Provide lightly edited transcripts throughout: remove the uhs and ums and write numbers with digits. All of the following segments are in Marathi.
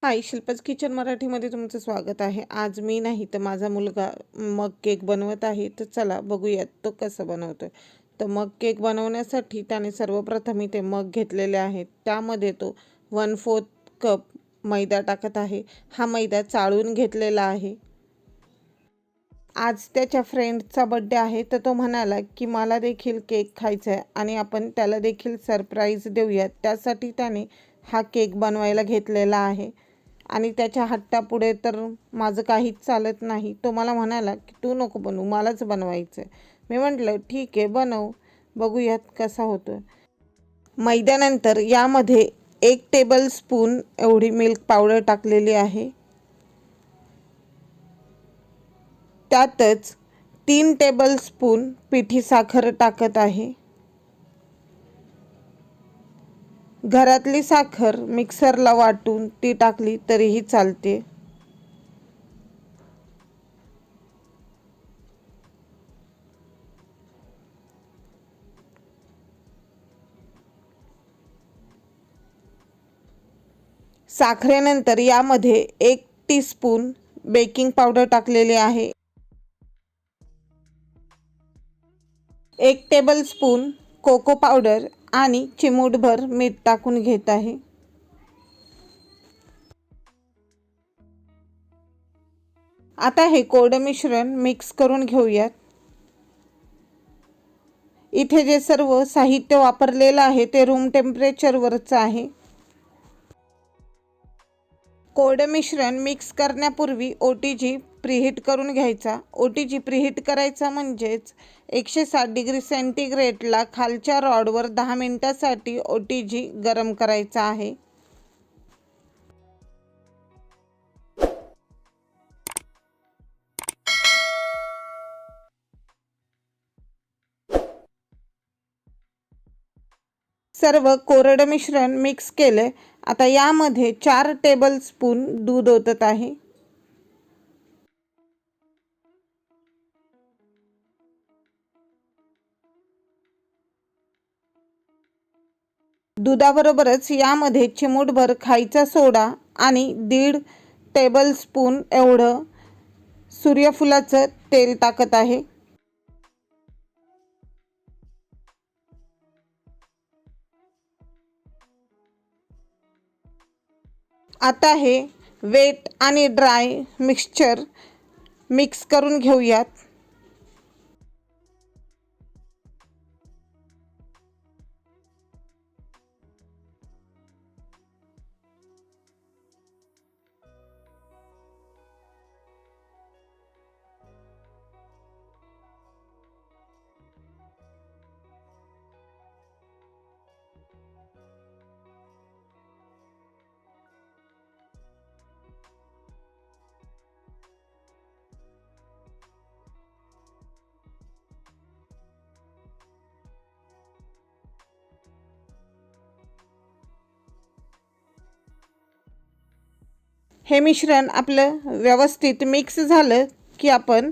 हाय, शिल्पाज किचन मराठीमध्ये तुमचं स्वागत आहे। आज मी नाही तर माझा मुलगा मग केक बनवत आहे। तर चला बघूयात तो कसा बनवतोय। तर मग केक बनवण्यासाठी त्याने सर्वप्रथम इथे मग घेतलेले आहेत। त्यामध्ये तो 1/4 कप मैदा टाकत आहे। हा मैदा चाळून घेतलेला आहे। आज त्याच्या फ्रेंडचा बर्थडे आहे, तर तो म्हणाला की मला देखील केक खायचा आहे आणि आपण त्याला देखील सरप्राईज देऊयात। त्यासाठी त्याने हा केक बनवायला घेतलेला आहे आणि त्याच्या हट्टापुढे तर माझं काहीच चालत नाही। तो मला म्हणाला की तू नको बनवू, मलाच बनवायचं आहे। मी म्हटलं ठीक आहे, बनव, बघूयात कसा होतो। मैद्यानंतर यामध्ये 1 टेबलस्पून एवढी मिल्क पावडर टाकलेली आहे। त्यातच 3 टेबलस्पून पिठी साखर टाकत आहे। घरातली साखर मिक्सरला वाटून ती टाकली तरीही चालते। साखरेनंतर यामध्ये 1 टीस्पून बेकिंग पावडर टाकलेली आहे। 1 टेबलस्पून कोको पावडर आणि चिमूटभर मीठ टाकून घेत आहे। आता हे कोरडं मिश्रण मिक्स करून घेऊयात। इथे जे सर्व साहित्य वापरलेलं आहे ते रूम टेम्परेचरवरचं आहे। कोरडं मिश्रण मिक्स करण्यापूर्वी OTG प्रीहीट करून घ्यायचा। OTG प्रीहीट करायचा म्हणजेच 160 डिग्री सेंटीग्रेडला खालच्या रॉडवर 10 मिनिटांसाठी OTG गरम करायचा आहे। सर्व कोरडं मिश्रण मिक्स केले। आता यामध्ये 4 टेबलस्पून दूध ओतत आहे। दुधाबरोबरच यामध्ये चिमूटभर खायचा सोडा आणि 1.5 टेबलस्पून एवढं सूर्यफुलाचं तेल टाकत आहे। आता हे वेट आणि ड्राय मिक्सचर मिक्स करून घेऊयात। हे मिश्रण आपलं व्यवस्थित मिक्स झालं की आपण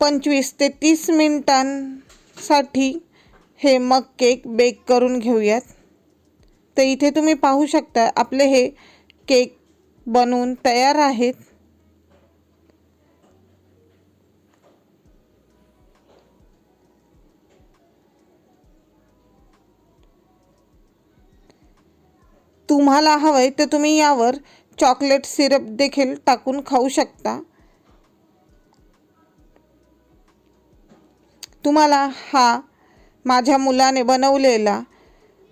25 ते 30 मिनिटांसाठी हे मग केक बेक करून घेऊयात। तर इथे तुम्ही पाहू शकता आपले हे केक बनवून तयार आहेत। तुम्हाला हवंय तर तुम्ही यावर चॉकलेट सिरप देखील टाकून खाऊ शकता। तुम्हाला हा माझ्या मुलाने बनवलेला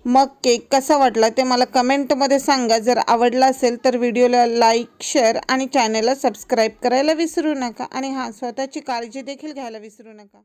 मग केक कसा वाटला ते मला कमेंटमध्ये सांगा। जर आवडला असेल तर व्हिडिओला लाईक, शेअर आणि चॅनलला सबस्क्राईब करायला विसरू नका आणि स्वतःची काळजी देखील घ्यायला विसरू नका।